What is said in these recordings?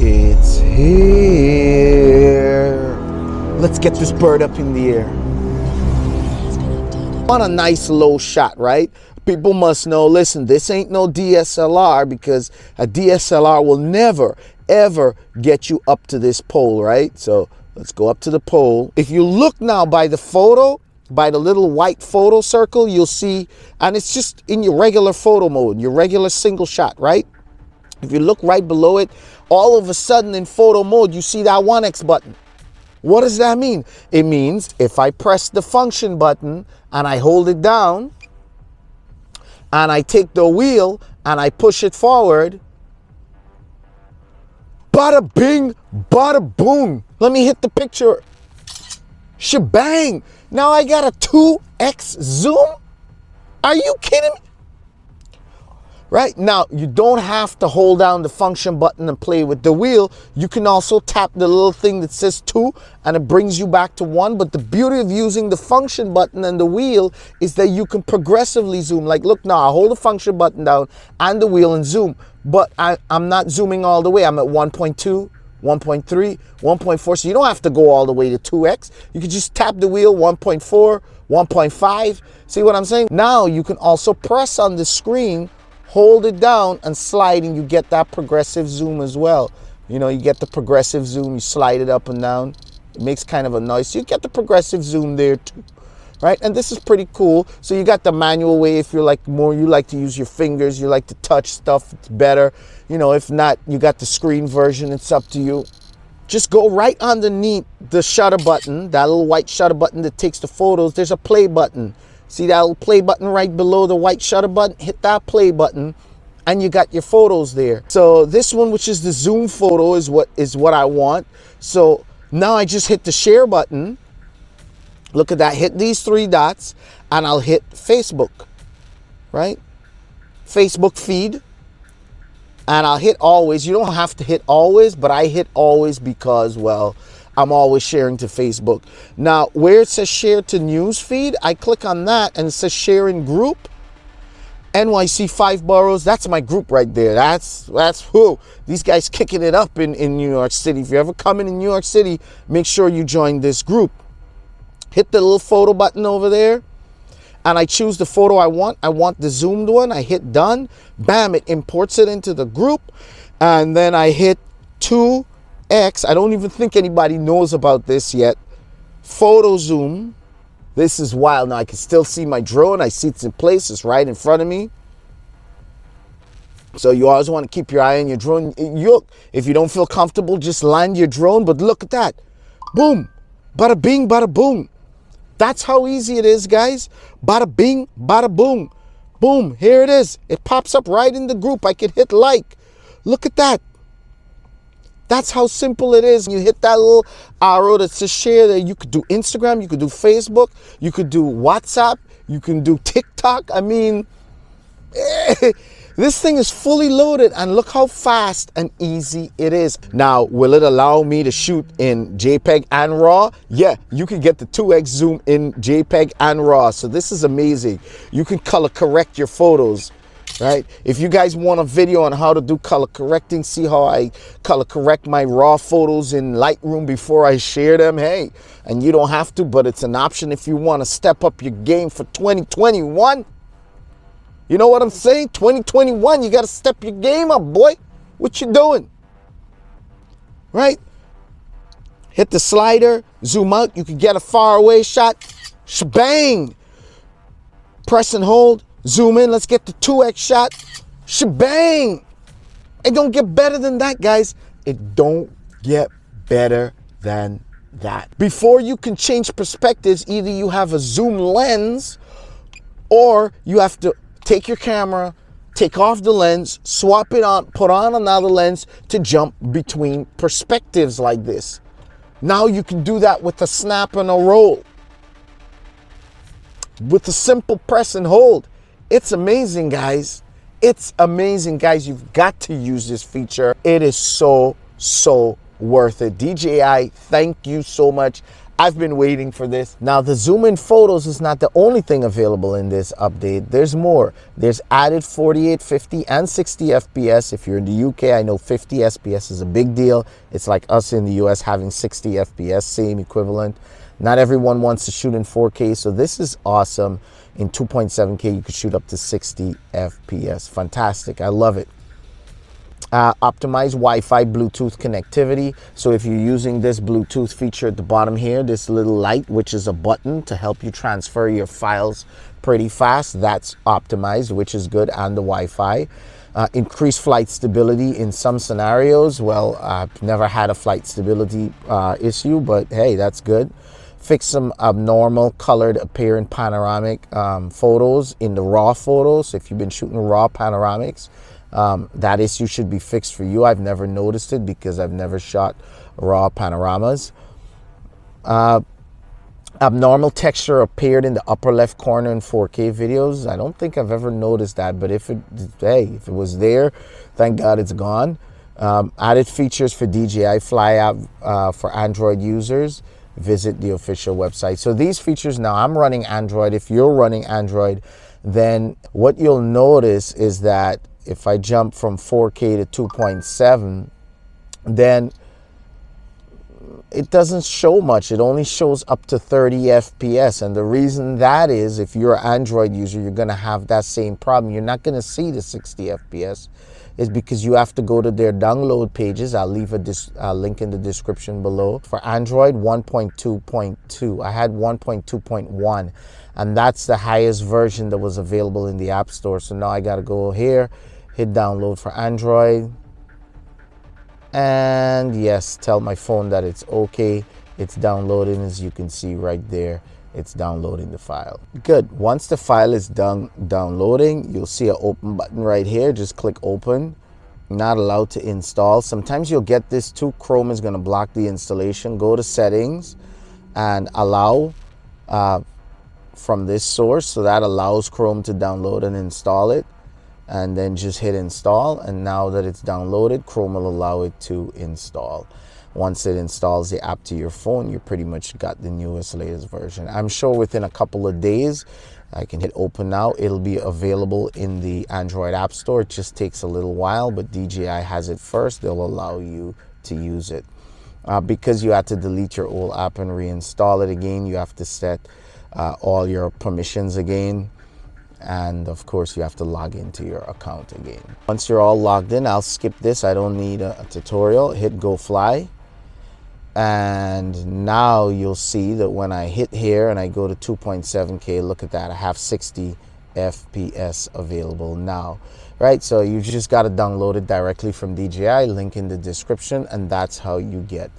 It's here. Let's get this bird up in the air. On a nice low shot, right? People must know, listen, this ain't no DSLR, because a DSLR will never, ever get you up to this pole, right? So let's go up to the pole. If you look now by the photo, by the little white photo circle, you'll see, and it's just in your regular photo mode, your regular single shot, right? If you look right below it, all of a sudden in photo mode, you see that 1x button. What does that mean? It means if I press the function button and I hold it down and I take the wheel and I push it forward, bada bing, bada boom. Let me hit the picture. Shebang. Now I got a 2x zoom? Are you kidding me? Right now, you don't have to hold down the function button and play with the wheel. You can also tap the little thing that says 2 and it brings you back to 1. But the beauty of using the function button and the wheel is that you can progressively zoom. Like, look now, I hold the function button down and the wheel and zoom. But I'm not zooming all the way. I'm at 1.2, 1.3, 1.4. So you don't have to go all the way to 2x. You can just tap the wheel, 1.4, 1.5. See what I'm saying? Now you can also press on the screen, hold it down and slide, and you get that progressive zoom as well. You know, you get the progressive zoom, you slide it up and down. It makes kind of a noise. So you get the progressive zoom there too, right? And this is pretty cool. So you got the manual way if you're like more, you like to use your fingers, you like to touch stuff, it's better. You know, if not, you got the screen version, it's up to you. Just go right underneath the shutter button, that little white shutter button that takes the photos. There's a play button. See that little play button right below the white shutter button? Hit that play button and you got your photos there. So this one, which is the zoom photo, is what I want. So now I just hit the share button. Look at that, hit these 3 dots and I'll hit Facebook, right? Facebook feed. And I'll hit always. You don't have to hit always, but I hit always because, well, I'm always sharing to Facebook. Now, where it says share to news feed, I click on that and it says share in group. NYC 5 boroughs, that's my group right there. That's who. These guys kicking it up in New York City. If you're ever coming in New York City, make sure you join this group. Hit the little photo button over there. And I choose the photo I want. I want the zoomed one. I hit done. Bam, it imports it into the group. And then I hit 2x. I don't even think anybody knows about this yet. Photo zoom. This is wild. Now I can still see my drone. I see it's in place. It's right in front of me. So you always want to keep your eye on your drone. Look, if you don't feel comfortable, just land your drone. But look at that. Boom. Bada bing, bada boom. That's how easy it is, guys. Bada bing, bada boom. Boom, here it is. It pops up right in the group. I can hit like. Look at that. That's how simple it is. You hit that little arrow that says share there. You could do Instagram, you could do Facebook, you could do WhatsApp, you can do TikTok. I mean, this thing is fully loaded and look how fast and easy it is. Now, will it allow me to shoot in JPEG and RAW? Yeah, you can get the 2x zoom in JPEG and RAW. So this is amazing. You can color correct your photos, right? If you guys want a video on how to do color correcting, see how I color correct my RAW photos in Lightroom before I share them, hey, and you don't have to, but it's an option if you want to step up your game for 2021. You know what I'm saying? 2021, you got to step your game up, boy. What you doing? Right? Hit the slider, zoom out. You can get a far away shot. Shebang. Press and hold, zoom in. Let's get the 2x shot. Shebang. It don't get better than that, guys. It don't get better than that. Before you can change perspectives, either you have a zoom lens or you have to take your camera, take off the lens, swap it on, put on another lens to jump between perspectives like this. Now you can do that with a snap and a roll. With a simple press and hold. It's amazing, guys. It's amazing, guys. You've got to use this feature. It is so worth it. DJI, thank you so much. I've been waiting for this. Now, the zoom in photos is not the only thing available in this update. There's more. There's added 48, 50, and 60 FPS. If you're in the UK, I know 50 FPS is a big deal. It's like us in the US having 60 FPS, same equivalent. Not everyone wants to shoot in 4K, so this is awesome. In 2.7K, you could shoot up to 60 FPS. Fantastic. I love it. Optimized Wi-Fi Bluetooth connectivity. So if you're using this Bluetooth feature at the bottom here, this little light, which is a button to help you transfer your files pretty fast, that's optimized, which is good, and the Wi-Fi. Increased flight stability in some scenarios. Well, I've never had a flight stability issue, but hey, that's good. Fix some abnormal colored appearance panoramic photos in the raw photos. If you've been shooting raw panoramics, that issue should be fixed for you. I've never noticed it because I've never shot raw panoramas. Abnormal texture appeared in the upper left corner in 4K videos. I don't think I've ever noticed that, but if it was there, thank God it's gone. Added features for DJI Fly app for Android users. Visit the official website. So these features, now I'm running Android. If you're running Android, then what you'll notice is that if I jump from 4K to 2.7, then it doesn't show much. It only shows up to 30 FPS. And the reason that is, if you're an Android user, you're going to have that same problem. You're not going to see the 60 FPS. Is because you have to go to their download pages. I'll leave a link in the description below. For Android, 1.2.2. I had 1.2.1. And that's the highest version that was available in the App Store. So now I got to go here, hit download for Android. And yes, tell my phone that it's okay. It's downloading, as you can see right there. It's downloading the file. Good. Once the file is done downloading, you'll see an open button right here. Just click open. Not allowed to install. Sometimes you'll get this too. Chrome is going to block the installation. Go to settings and allow from this source. So that allows Chrome to download and install it. And then just hit install. And now that it's downloaded, Chrome will allow it to install. Once it installs the app to your phone, you pretty much got the newest, latest version. I'm sure within a couple of days, I can hit open now. It'll be available in the Android App Store. It just takes a little while, but DJI has it first. They'll allow you to use it. Because you had to delete your old app and reinstall it again, you have to set all your permissions again. And of course, you have to log into your account again. Once you're all logged in, I'll skip this. I don't need a tutorial. Hit go fly. And now you'll see that when I hit here and I go to 2.7K, look at that, I have 60 FPS available now, right? So you just got to download it directly from DJI, link in the description, and that's how you get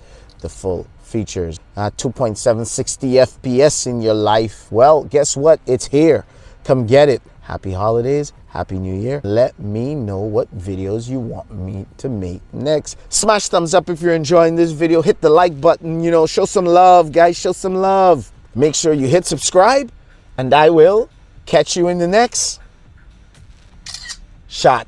the full features. 2.760 FPS in your life. Well, guess what? It's here. Come get it. Happy holidays. Happy New Year. Let me know what videos you want me to make next. Smash thumbs up if you're enjoying this video. Hit the like button. You know, show some love, guys. Show some love. Make sure you hit subscribe, and I will catch you in the next shot.